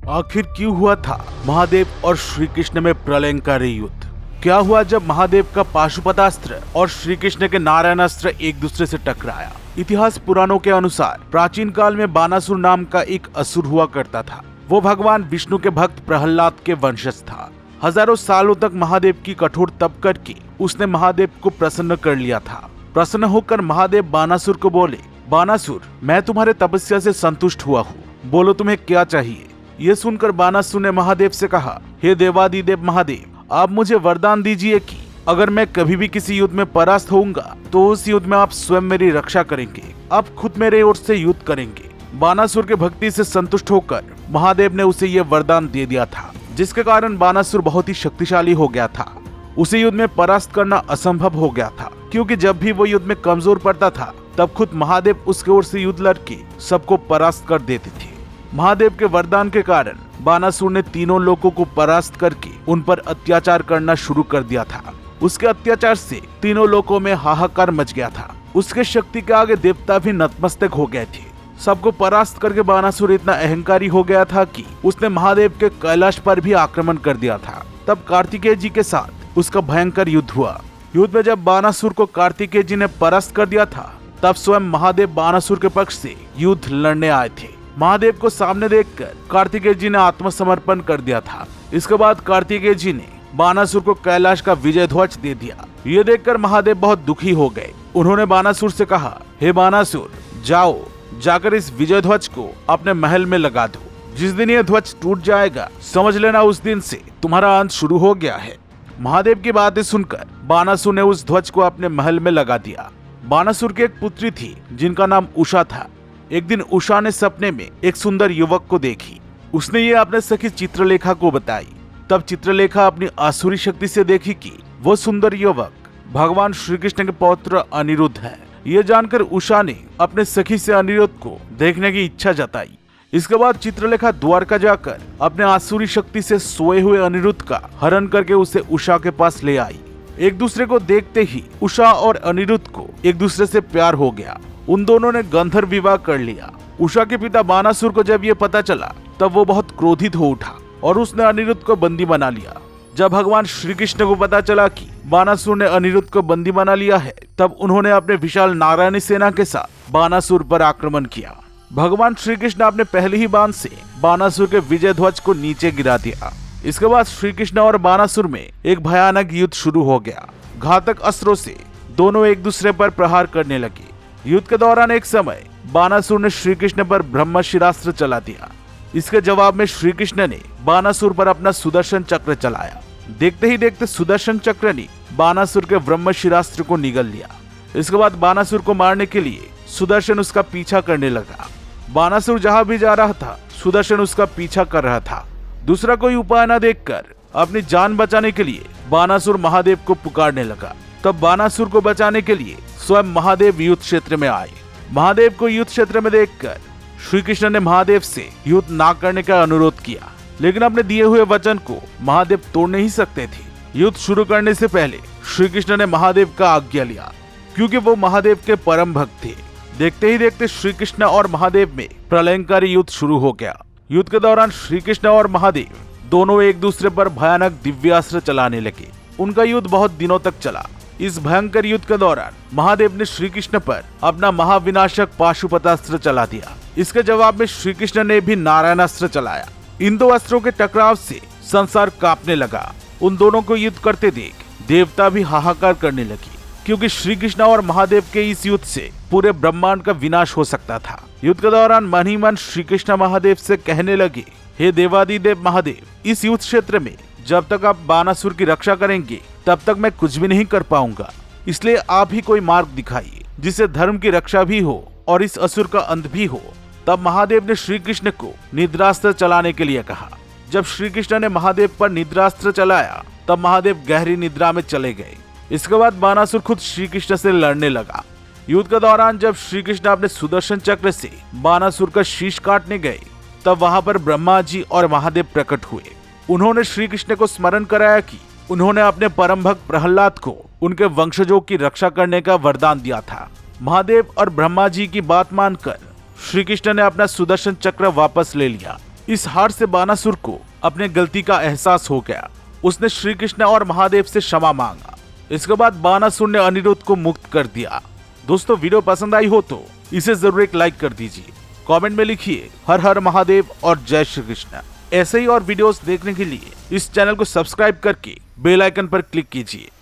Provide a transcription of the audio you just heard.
आखिर क्यों हुआ था महादेव और श्री कृष्ण में प्रलयंकारी युद्ध? क्या हुआ जब महादेव का पाशुपतास्त्र और श्री कृष्ण के नारायणास्त्र एक दूसरे से टकराया? इतिहास पुराणों के अनुसार प्राचीन काल में बानासुर नाम का एक असुर हुआ करता था। वो भगवान विष्णु के भक्त प्रहलाद के वंशज था। हजारों सालों तक महादेव की कठोर तप करके उसने महादेव को प्रसन्न कर लिया था। प्रसन्न होकर महादेव बानासुर को बोले, बानासुर, मैं तुम्हारे तपस्या से संतुष्ट हुआ हूँ, बोलो तुम्हें क्या चाहिए? ये सुनकर बानासुर ने महादेव से कहा, हे देवादिदेव महादेव, आप मुझे वरदान दीजिए कि अगर मैं कभी भी किसी युद्ध में परास्त होऊंगा तो उस युद्ध में आप स्वयं मेरी रक्षा करेंगे, आप खुद मेरे ओर से युद्ध करेंगे। बानासुर के भक्ति से संतुष्ट होकर महादेव ने उसे ये वरदान दे दिया था, जिसके कारण बानासुर बहुत ही शक्तिशाली हो गया था। उसे युद्ध में परास्त करना असंभव हो गया था, क्योंकि जब भी वो युद्ध में कमजोर पड़ता था तब खुद महादेव उसके ओर से युद्ध लड़के सबको परास्त कर देते थे। महादेव के वरदान के कारण बानासुर ने तीनों लोगों को परास्त करके उन पर अत्याचार करना शुरू कर दिया था। उसके अत्याचार से तीनों लोगों में हाहाकार मच गया था। उसके शक्ति के आगे देवता भी नतमस्तक हो गए थे। सबको परास्त करके बानासुर इतना अहंकारी हो गया था कि उसने महादेव के कैलाश पर भी आक्रमण कर दिया था। तब कार्तिकेय जी के साथ उसका भयंकर युद्ध हुआ। युद्ध में जब बानासुर को कार्तिकेय जी ने परास्त कर दिया था, तब स्वयं महादेव बानासुर के पक्ष से युद्ध लड़ने आए थे। महादेव को सामने देखकर कार्तिकेय जी ने आत्मसमर्पण कर दिया था। इसके बाद कार्तिकेय जी ने बानासुर को कैलाश का विजय ध्वज दे दिया। ये देखकर महादेव बहुत दुखी हो गए। उन्होंने बानासुर से कहा, हे बानासुर, जाओ, जाकर इस विजय ध्वज को अपने महल में लगा दो। जिस दिन ये ध्वज टूट जाएगा, समझ लेना उस दिन से तुम्हारा अंत शुरू हो गया है। महादेव की बातें सुनकर बानासुर ने उस ध्वज को अपने महल में लगा दिया। बानासुर की एक पुत्री थी जिनका नाम उषा था। एक दिन उषा ने सपने में एक सुंदर युवक को देखी। उसने ये अपने सखी चित्रलेखा को बताई। तब चित्रलेखा अपनी आसुरी शक्ति से देखी कि वो सुंदर युवक भगवान श्री कृष्ण के पौत्र अनिरुद्ध है। ये जानकर उषा ने अपने सखी से अनिरुद्ध को देखने की इच्छा जताई। इसके बाद चित्रलेखा द्वारका जाकर अपने आसुरी शक्ति से सोए हुए अनिरुद्ध का हरण करके उसे उषा के पास ले आई। एक दूसरे को देखते ही उषा और अनिरुद्ध को एक दूसरे से प्यार हो गया। उन दोनों ने गंधर्व विवाह कर लिया। उषा के पिता बानासुर को जब ये पता चला तब वो बहुत क्रोधित हो उठा और उसने अनिरुद्ध को बंदी बना लिया। जब भगवान श्री कृष्ण को पता चला कि बानासुर ने अनिरुद्ध को बंदी बना लिया है, तब उन्होंने अपने विशाल नारायणी सेना के साथ बानासुर पर आक्रमण किया। भगवान श्री कृष्ण अपने पहले ही बाण से बानासुर के विजय ध्वज को नीचे गिरा दिया। इसके बाद श्री कृष्ण और बानासुर में एक भयानक युद्ध शुरू हो गया। घातक अस्त्रों से दोनों एक दूसरे पर प्रहार करने लगे। युद्ध के दौरान एक समय बानासुर ने श्री कृष्ण पर ब्रह्मशिरास्त्र चला दिया। इसके जवाब में श्री कृष्ण ने बानासुर पर अपना सुदर्शन चक्र चलाया। देखते ही देखते सुदर्शन चक्र ने बानासुर के ब्रह्मशिरास्त्र को निगल लिया। इसके बाद बानासुर को मारने के लिए सुदर्शन उसका पीछा करने लगा। बानासुर जहां भी जा रहा था, सुदर्शन उसका पीछा कर रहा था। दूसरा कोई उपाय न देखकर अपनी जान बचाने के लिए बानासुर महादेव को पुकारने लगा। तब बानासुर को बचाने के लिए स्वयं महादेव युद्ध क्षेत्र में आए। महादेव को युद्ध क्षेत्र में देखकर श्री कृष्ण ने महादेव से युद्ध ना करने का अनुरोध किया, लेकिन अपने दिए हुए वचन को महादेव तोड़ नहीं सकते थे। युद्ध शुरू करने से पहले श्री कृष्ण ने महादेव का आज्ञा लिया, क्योंकि वो महादेव के परम भक्त थे। देखते ही देखते श्री कृष्ण और महादेव में प्रलयंकारी युद्ध शुरू हो गया। युद्ध के दौरान श्री कृष्ण और महादेव दोनों एक दूसरे पर भयानक दिव्यास्त्र चलाने लगे। उनका युद्ध बहुत दिनों तक चला। इस भयंकर युद्ध के दौरान महादेव ने श्री कृष्ण पर अपना महाविनाशक पाशुपतास्त्र चला दिया। इसके जवाब में श्री कृष्ण ने भी नारायणास्त्र चलाया। इन दो अस्त्रों के टकराव से संसार कांपने लगा। उन दोनों को युद्ध करते देख देवता भी हाहाकार करने लगे, क्योंकि श्री कृष्ण और महादेव के इस युद्ध से पूरे ब्रह्मांड का विनाश हो सकता था। युद्ध के दौरान मन ही मन श्री कृष्ण महादेव से कहने लगे, हे देवादिदेव महादेव, इस युद्ध क्षेत्र में जब तक आप बानासुर की रक्षा करेंगे तब तक मैं कुछ भी नहीं कर पाऊंगा। इसलिए आप ही कोई मार्ग दिखाइए जिससे धर्म की रक्षा भी हो और इस असुर का अंत भी हो। तब महादेव ने श्री कृष्ण को निद्रास्त्र चलाने के लिए कहा। जब श्री कृष्ण ने महादेव पर निद्रास्त्र चलाया तब महादेव गहरी निद्रा में चले गए। इसके बाद बानासुर खुद श्री कृष्ण से लड़ने लगा। युद्ध के दौरान जब श्री कृष्ण अपने सुदर्शन चक्र से बानासुर का शीश काटने गए, तब वहां पर ब्रह्मा जी और महादेव प्रकट हुए। उन्होंने श्री कृष्ण को स्मरण कराया कि उन्होंने अपने परम भक्त प्रहलाद को उनके वंशजों की रक्षा करने का वरदान दिया था। महादेव और ब्रह्मा जी की बात मानकर श्री कृष्ण ने अपना सुदर्शन चक्र वापस ले लिया। इस हार से बानासुर को अपने गलती का एहसास हो गया। उसने श्री कृष्ण और महादेव से क्षमा मांगा। इसके बाद बानासुर ने अनिरुद्ध को मुक्त कर दिया। दोस्तों, वीडियो पसंद आई हो तो इसे जरूर एक लाइक कर दीजिए। कमेंट में लिखिए हर हर महादेव और जय श्री कृष्ण। ऐसे ही और वीडियोस देखने के लिए इस चैनल को सब्सक्राइब करके बेल आइकन पर क्लिक कीजिए।